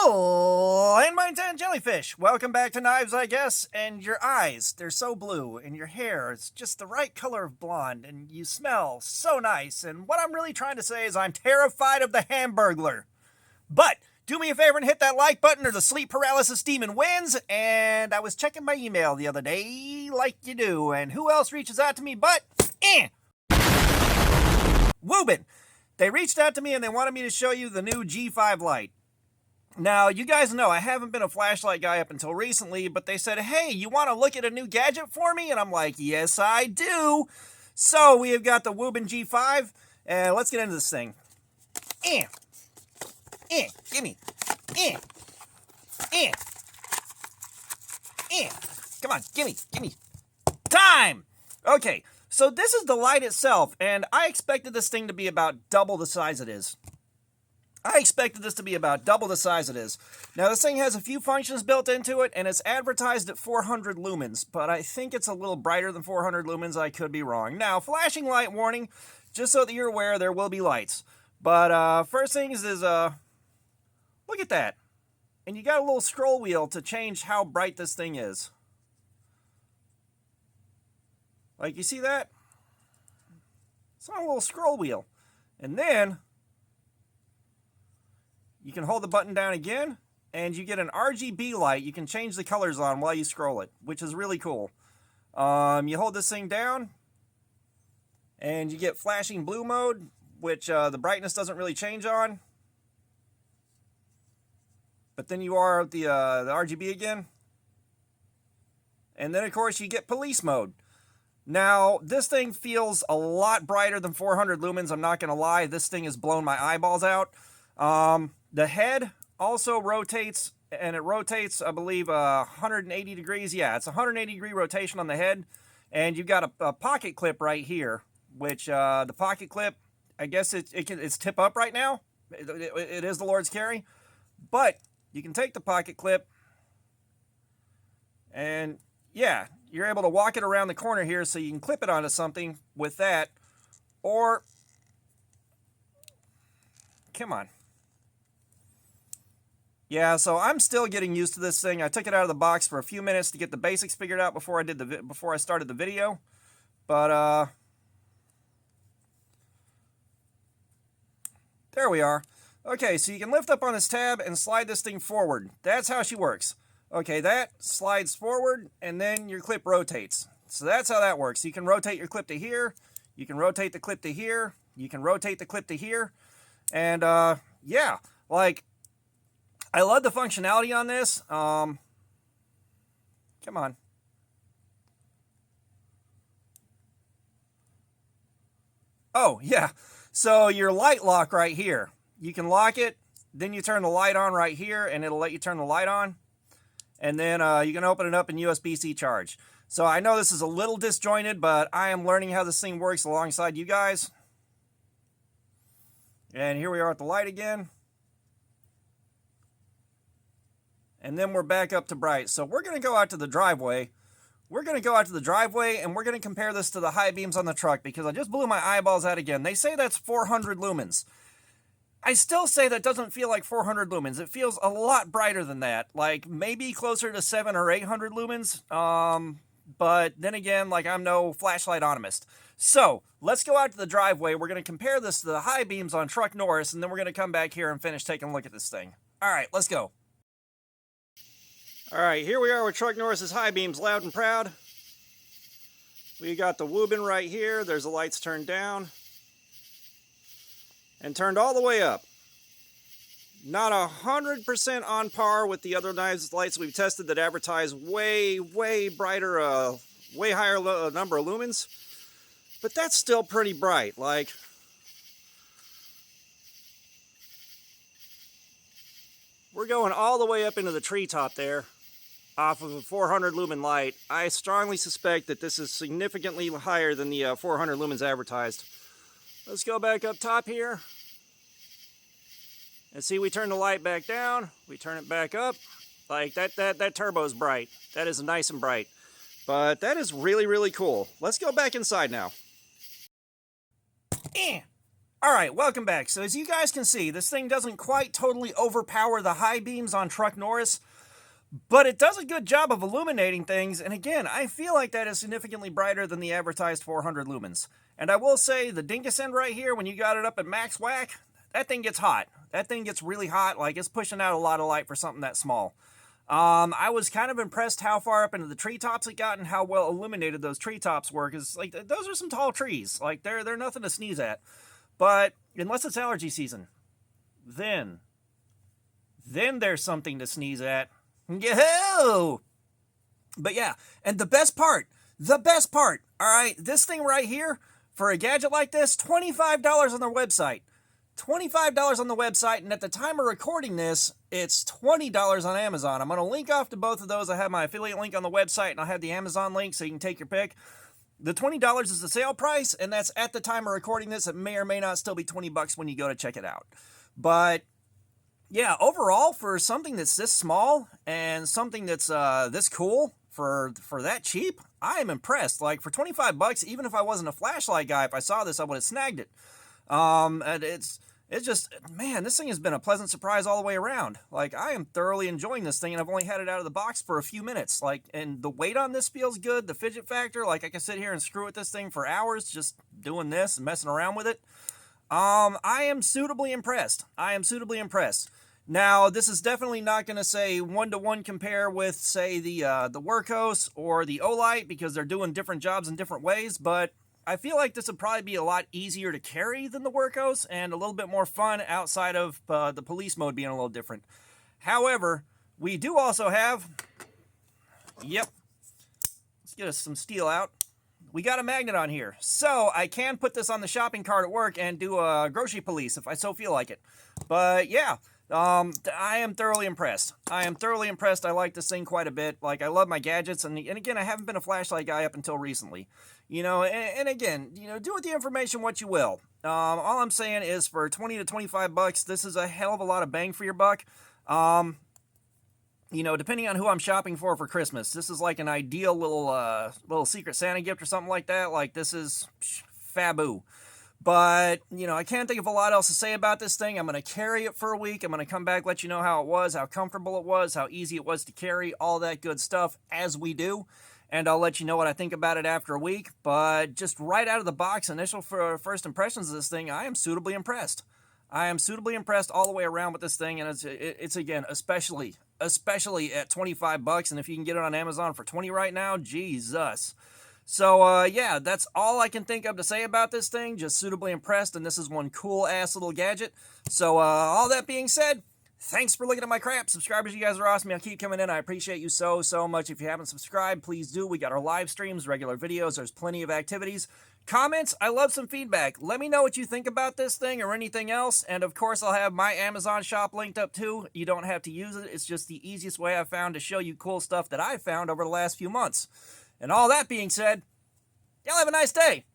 Oh, and my 10 jellyfish. Welcome back to Knives, I guess. And your eyes, they're so blue. And your hair, it's just the right color of blonde. And you smell so nice. And what I'm really trying to say is I'm terrified of the Hamburglar. But do me a favor and hit that like button or the sleep paralysis demon wins. And I was checking my email the other day, like you do. And who else reaches out to me but Wuben. They reached out to me and they wanted me to show you the new G5 light. Now, you guys know I haven't been a flashlight guy up until recently, but they said, hey, you want to look at a new gadget for me? And I'm like, yes, I do. So we have got the Wuben G5, and let's get into this thing. Gimme. Come on, gimme. Time! Okay, so this is the light itself, and I expected this thing to be about double the size it is. Now, this thing has a few functions built into it, and it's advertised at 400 lumens, but I think it's a little brighter than 400 lumens. I could be wrong. Now, flashing light warning, just so that you're aware, there will be lights. But first things is, look at that. And you got a little scroll wheel to change how bright this thing is. Like, you see that? It's on a little scroll wheel. And then you can hold the button down again, and you get an RGB light you can change the colors on while you scroll it, which is really cool. You hold this thing down, and you get flashing blue mode, which the brightness doesn't really change on. But then you are the RGB again. And then, of course, you get police mode. Now, this thing feels a lot brighter than 400 lumens, I'm not going to lie. This thing has blown my eyeballs out. The head also rotates, and it rotates, I believe, 180 degrees. Yeah, it's a 180-degree rotation on the head. And you've got a pocket clip right here, which the pocket clip, I guess it's tip up right now. It is the Lord's carry. But you can take the pocket clip, and yeah, you're able to walk it around the corner here so you can clip it onto something with that. Or, come on. Yeah, so I'm still getting used to this thing. I took it out of the box for a few minutes to get the basics figured out before I started the video. But there we are. Okay, so you can lift up on this tab and slide this thing forward. That's how she works. Okay, that slides forward and then your clip rotates. So that's how that works. You can rotate your clip to here. You can rotate the clip to here. You can rotate the clip to here. And yeah, like, I love the functionality on this. Come on. Oh, yeah. So your light lock right here. You can lock it, then you turn the light on right here, and it'll let you turn the light on. And then you can open it up in USB-C charge. So I know this is a little disjointed, but I am learning how this thing works alongside you guys. And here we are at the light again. And then we're back up to bright. So we're going to go out to the driveway. And we're going to compare this to the high beams on the truck, because I just blew my eyeballs out again. They say that's 400 lumens. I still say that doesn't feel like 400 lumens. It feels a lot brighter than that. Like, maybe closer to 700 or 800 lumens. But then again, like, I'm no flashlight autonomist. So, let's go out to the driveway. We're going to compare this to the high beams on Truck Norris, and then we're going to come back here and finish taking a look at this thing. Alright, let's go. Alright, here we are with Truck Norris's high beams, loud and proud. We got the Wuben right here. There's the lights turned down. And turned all the way up. Not 100% on par with the other knives lights we've tested that advertise way brighter, way higher number of lumens. But that's still pretty bright. Like, we're going all the way up into the treetop there off of a 400 lumen light. I strongly suspect that this is significantly higher than the 400 lumens advertised. Let's go back up top here. And see, we turn the light back down. We turn it back up. Like, that turbo is bright. That is nice and bright. But that is really cool. Let's go back inside now. Alright, welcome back. So as you guys can see, this thing doesn't quite totally overpower the high beams on Truck Norris, but it does a good job of illuminating things, and again, I feel like that is significantly brighter than the advertised 400 lumens. And I will say, the dingus end right here, when you got it up at max whack, that thing gets hot. That thing gets really hot, like it's pushing out a lot of light for something that small. I was kind of impressed how far up into the treetops it got and how well illuminated those treetops were, because like those are some tall trees. Like they're nothing to sneeze at. But unless it's allergy season, then there's something to sneeze at. Yahoo! But yeah, and the best part, all right, this thing right here, for a gadget like this, $25 on their website. $25 on the website, and at the time of recording this, it's $20 on Amazon. I'm going to link off to both of those. I have my affiliate link on the website, and I'll have the Amazon link so you can take your pick. The $20 is the sale price, and that's at the time of recording this. It may or may not still be 20 bucks when you go to check it out. But yeah, overall, for something that's this small and something that's this cool for that cheap, I am impressed. Like for 25 bucks, even if I wasn't a flashlight guy, if I saw this, I would have snagged it. And it's just, man, this thing has been a pleasant surprise all the way around. Like, I am thoroughly enjoying this thing, and I've only had it out of the box for a few minutes. Like, and the weight on this feels good. The fidget factor, like, I can sit here and screw with this thing for hours just doing this and messing around with it. I am suitably impressed. Now, this is definitely not going to say one-to-one compare with, say, the Workhos or the Olight, because they're doing different jobs in different ways, but I feel like this would probably be a lot easier to carry than the Workhos and a little bit more fun outside of the police mode being a little different. However, we do also have, let's get us some steel out. We got a magnet on here, so I can put this on the shopping cart at work and do a grocery police if I so feel like it. But yeah, I am thoroughly impressed. I like this thing quite a bit. Like, I love my gadgets, and again, I haven't been a flashlight guy up until recently. You know, and again, you know, do with the information what you will. All I'm saying is for 20 to 25 bucks, this is a hell of a lot of bang for your buck. You know, depending on who I'm shopping for Christmas, this is like an ideal little Secret Santa gift or something like that. Like, this is faboo. But, you know, I can't think of a lot else to say about this thing. I'm going to carry it for a week. I'm going to come back, let you know how it was, how comfortable it was, how easy it was to carry, all that good stuff as we do. And I'll let you know what I think about it after a week. But just right out of the box, initial first impressions of this thing, I am suitably impressed. I am suitably impressed all the way around with this thing. And it's again, especially at 25 bucks. And if you can get it on Amazon for 20 right now, Jesus. So, yeah, that's all I can think of to say about this thing. Just suitably impressed, and this is one cool-ass little gadget. So, all that being said, thanks for looking at my crap. Subscribers, you guys are awesome. I'll keep coming in. I appreciate you so much. If you haven't subscribed, please do. We got our live streams, regular videos. There's plenty of activities. Comments, I love some feedback. Let me know what you think about this thing or anything else. And, of course, I'll have my Amazon shop linked up, too. You don't have to use it. It's just the easiest way I've found to show you cool stuff that I've found over the last few months. And all that being said, y'all have a nice day.